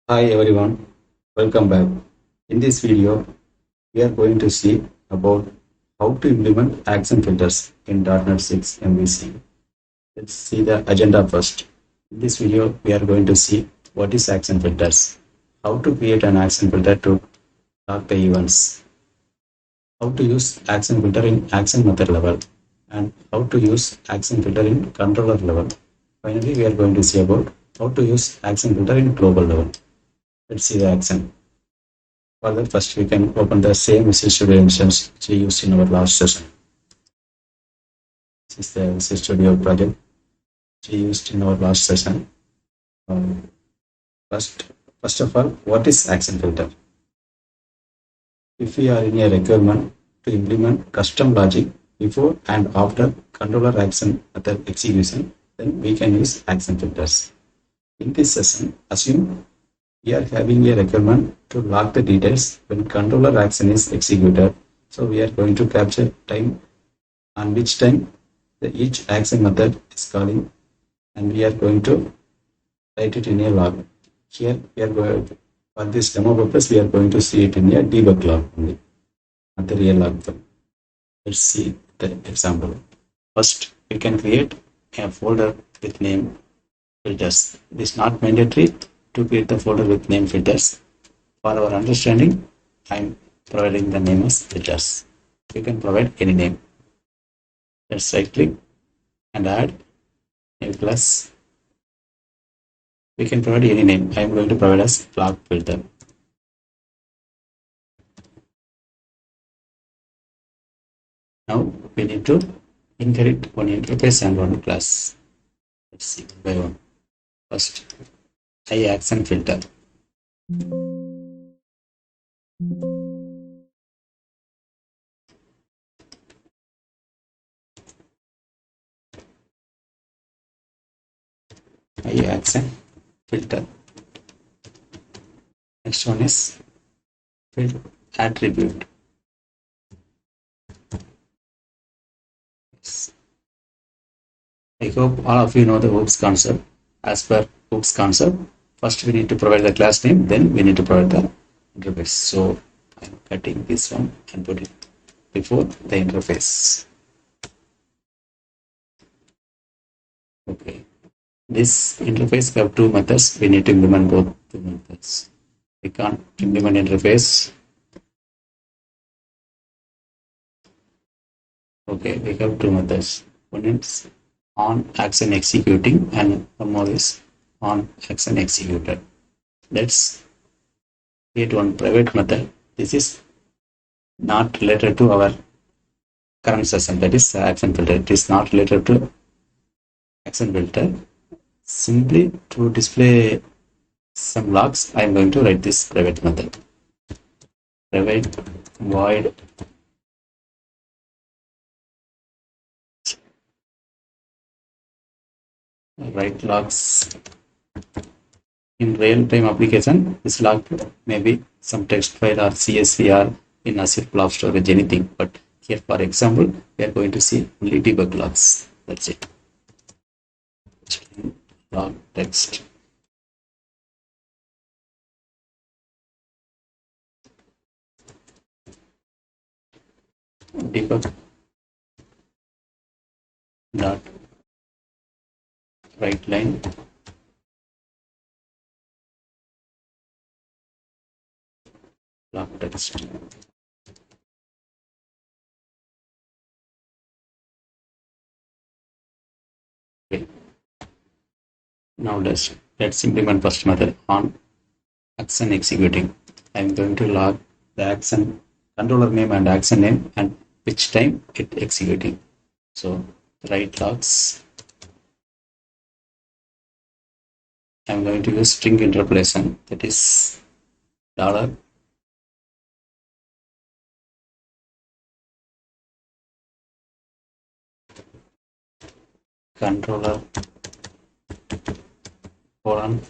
Hi everyone, welcome back. In this video, we are going to see about how to implement action filters in .NET 6 MVC. Let's see the agenda first. In this video, we are going to see what is action filters, how to create an action filter to log the events, how to use action filter in action method level, and how to use action filter in controller level. Finally, we are going to see about how to use action filter in global level. Let's see the action. For that, first we can open the same Visual Studio instance which we used in our last session. This is the Visual Studio project which we used in our last session. First of all, what is action filter? If we are in a requirement to implement custom logic before and after controller action method execution, then we can use action filters. In this session, assume we are having a requirement to log the details when controller action is executed. So we are going to capture time on which time each action method is calling, and we are going to write it in a log. Here we are going, for this demo purpose, we are going to see it in a debug log only, not the real log file. Let's see the example. First, we can create a folder with name filters. It is not mandatory to create the folder with name filters. For our understanding, I'm providing the name as filters. You can provide any name. Let's right click and add a plus. We can provide any name. I'm going to provide as log filter. Now we need to inherit one interface and one class. Let's see one by one. First, action filter. Action filter. Next one is field attribute. I hope all of you know the hooks concept. As per hooks concept, first we need to provide the class name, then we need to provide the interface. So I'm cutting this one and put it before the interface. Okay. This interface have two methods. We need to implement both two methods. We can't implement interface. Okay, we have two methods. One is on action executing and one more is on action executed. Let's create one private method. This is not related to our current session, that is action filter. It is not related to action filter. Simply to display some logs, I am going to write this private method. Private void write logs. In real-time application, this log may be some text file or CSV or in Azure Blob Storage, anything. But here, for example, we are going to see only debug logs. That's it. Log text. Debug dot write line log text. Okay. Now let's implement first method on action executing. I'm going to log the action controller name and action name and which time it executing. So write logs. I'm going to use string interpolation, that is dollar controller colon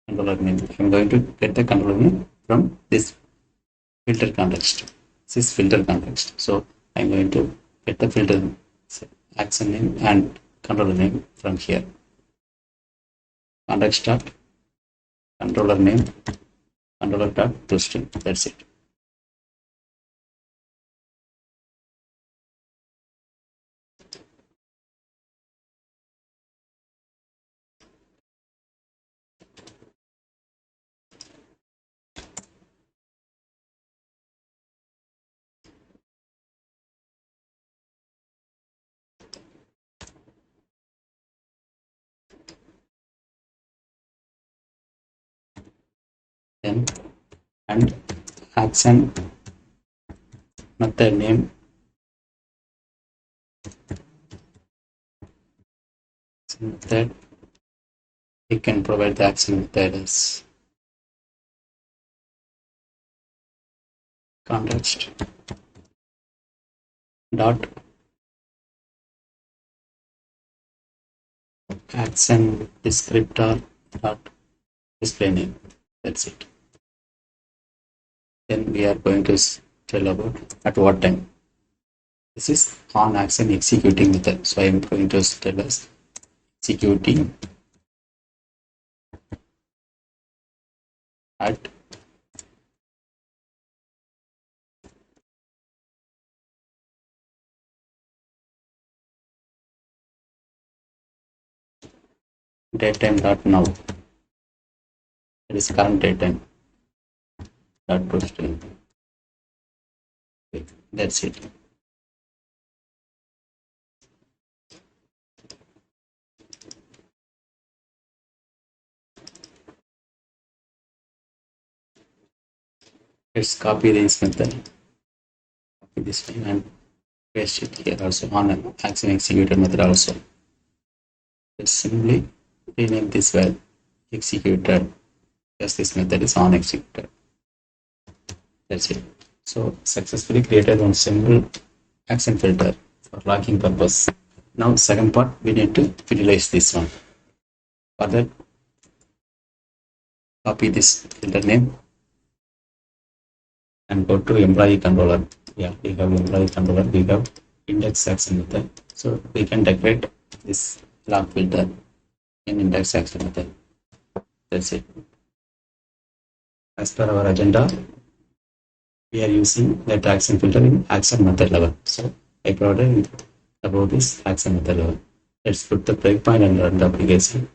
controller name. I'm going to get the controller name from this filter context. This is filter context. So I'm going to get the filter action name and controller name from here. Context controller name, controller dot toString. That's it. Then and action method name method, you can provide the action method as context dot action descriptor dot display name. That's it. Then we are going to tell about at what time. This is on action executing method. So I am going to tell us executing at datetime dot now. It is current datetime dot toString. That's it. Let's copy this method, copy this line and paste it here also on an action executed method also. Let's simply rename this well executed because this method is on executed. That's it. So successfully created one single action filter for logging purpose. Now second part, we need to visualize this one. For that, copy this filter name and go to employee controller. Yeah, we have employee controller, we have index action method. So we can decorate this log filter in index action method. That's it. As per our agenda, we are using that action filter in action method level. So I provided about this action method level. Let's put the breakpoint and run the application.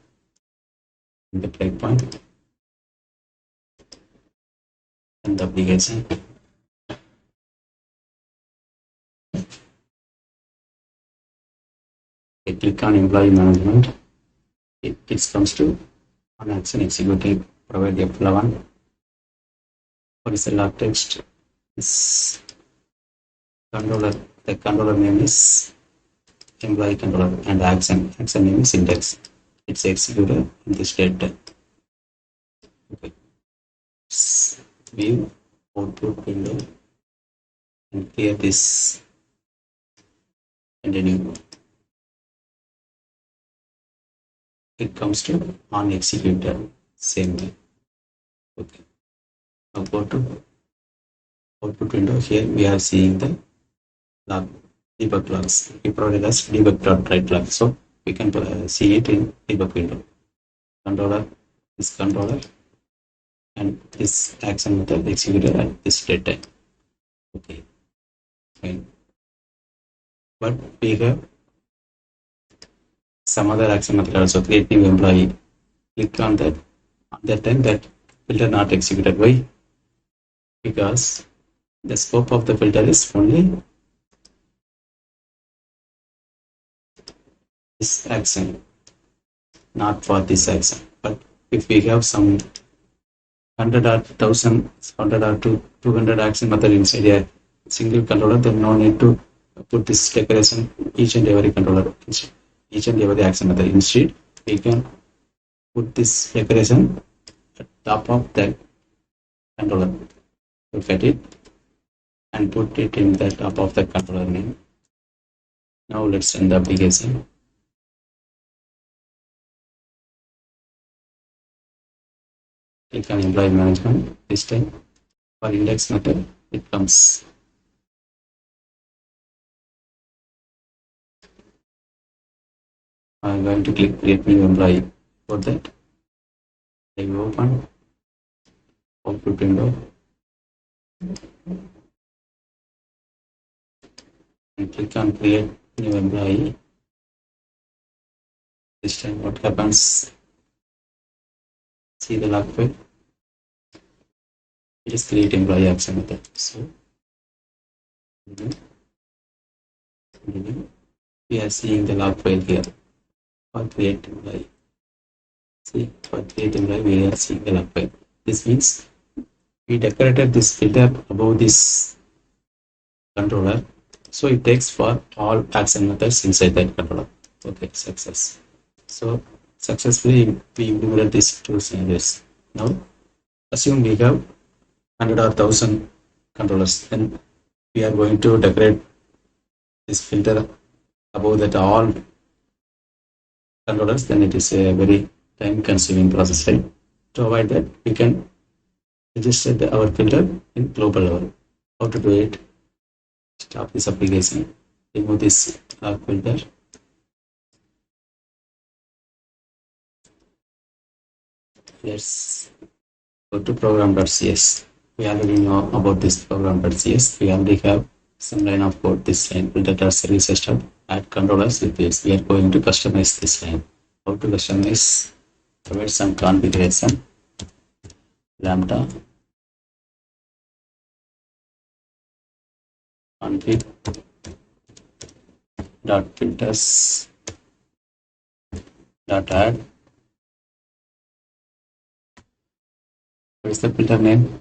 In the breakpoint and the application. I click on employee management. It comes to on action executing, provide the F11. What is the log text? This controller, the controller name is employee controller and action name is index. It's executed in this date. Okay. View output window and clear this. Continue. It comes to on executed same way. Okay. Now go to output window. Here we are seeing the log, debug logs. We provided as debug.write log. So we can see it in debug window. Controller, this controller, and this action method executed at this data. Okay, fine. But we have some other action method also, create new employee. Click on that. At that time, that filter not executed. Why? Because the scope of the filter is only this action, not for this action. But if we have some 100 or 1000, 100 or 200 action method inside a single controller, then no need to put this decoration each and every controller, each and every action method. Instead, we can put this decoration at top of that controller. Look at it and put it in the top of the controller name. Now let's run the application. Click on employee management. This time for index method, it comes. I'm going to click create new employee. For that, I will open output window, and click on create new employee. This time what happens? See the log file. It is create employee action method. So we are seeing the log file here for create employee. See, for create employee we are seeing the log file. This means we decorated this filter above this controller, so it takes for all action methods inside that controller. Okay, success. So successfully we implemented these two scenarios. Now assume we have 100 or 1000 controllers, then we are going to decorate this filter above that all controllers. Then it is a very time consuming process, right? To avoid that, we can register our filter in global level. How to do it? Stop this application, remove this filter, let's go to program.cs. We already know about this program.cs. We already have some line of code. This line filter service step add controllers with this. We are going to customize this line. How to customize? Provide some configuration, lambda config dot filters dot add. What is the filter name?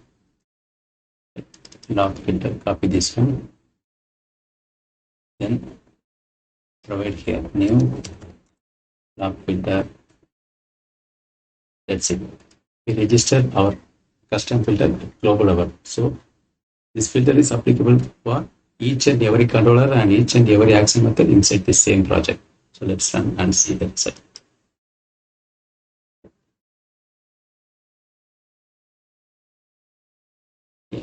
Log filter. Copy this one. Then provide here new log filter. That's it. We register our custom filter global level. So this filter is applicable for each and every controller and each and every action method inside the same project. So let's run and see the result. Yeah.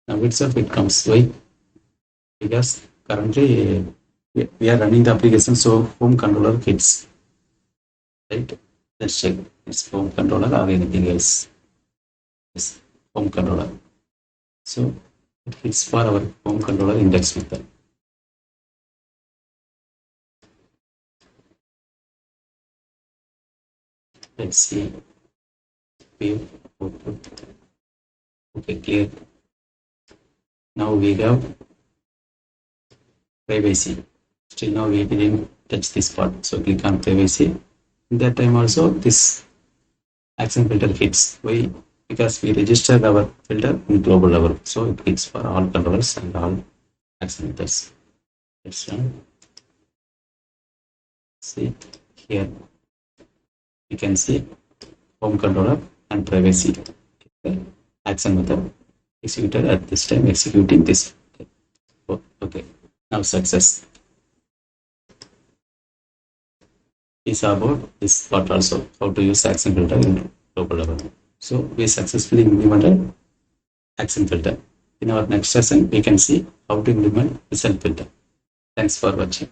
Now itself it comes. Why? Because currently we are running the application, so home controller hits. Right? Let's check. It's home controller or anything else. Yes, home controller. So it hits for our home controller index method. Let's see. View output. Okay, clear. Now we have privacy. Still now we didn't touch this part. So click on privacy. In that time also this action filter hits. Why? Because we registered our filter in global level. So it hits for all controllers and all action methods. Let's run. See here. You can see home controller and privacy. Action method executed at this time, executing this. Okay, now success is about this part also, how to use action filter in global level. So we successfully implemented action filter. In our next session, we can see how to implement result filter. Thanks for watching.